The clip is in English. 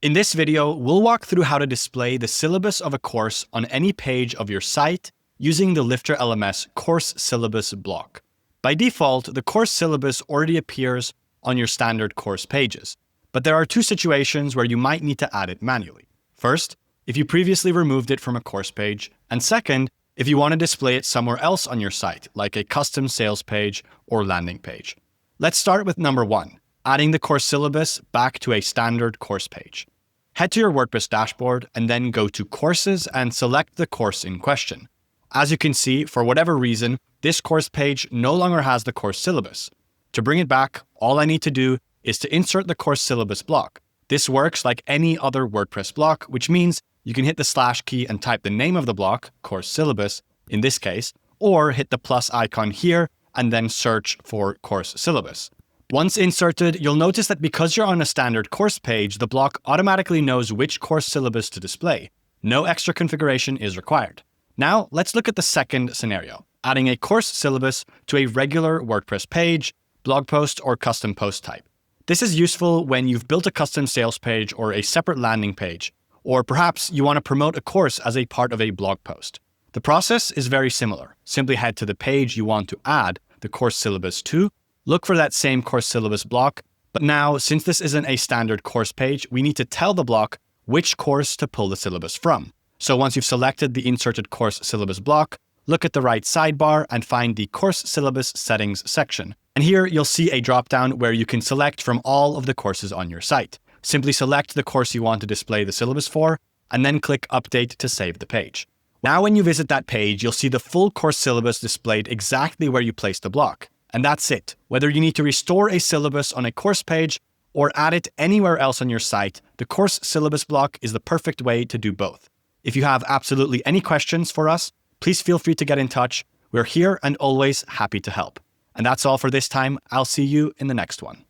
In this video, we'll walk through how to display the syllabus of a course on any page of your site using the LifterLMS Course Syllabus block. By default, the course syllabus already appears on your standard course pages, but there are two situations where you might need to add it manually. First, if you previously removed it from a course page, and second, if you want to display it somewhere else on your site, like a custom sales page or landing page. Let's start with number 1, adding the course syllabus back to a standard course page. Head to your WordPress dashboard and then go to Courses and select the course in question. As you can see, for whatever reason, this course page no longer has the course syllabus. To bring it back, all I need to do is to insert the course syllabus block. This works like any other WordPress block, which means you can hit the / key and type the name of the block, course syllabus in this case, or hit the plus icon here and then search for course syllabus. Once inserted, you'll notice that because you're on a standard course page, the block automatically knows which course syllabus to display. No extra configuration is required. Now, let's look at the second scenario, adding a course syllabus to a regular WordPress page, blog post, or custom post type. This is useful when you've built a custom sales page or a separate landing page, or perhaps you want to promote a course as a part of a blog post. The process is very similar. Simply head to the page you want to add the course syllabus to, look for that same course syllabus block, but now, since this isn't a standard course page, we need to tell the block which course to pull the syllabus from. So once you've selected the inserted course syllabus block, look at the right sidebar and find the course syllabus settings section. And here you'll see a dropdown where you can select from all of the courses on your site. Simply select the course you want to display the syllabus for, and then click Update to save the page. Now when you visit that page, you'll see the full course syllabus displayed exactly where you placed the block. And that's it. Whether you need to restore a syllabus on a course page or add it anywhere else on your site, the course syllabus block is the perfect way to do both. If you have absolutely any questions for us, please feel free to get in touch. We're here and always happy to help. And that's all for this time. I'll see you in the next one.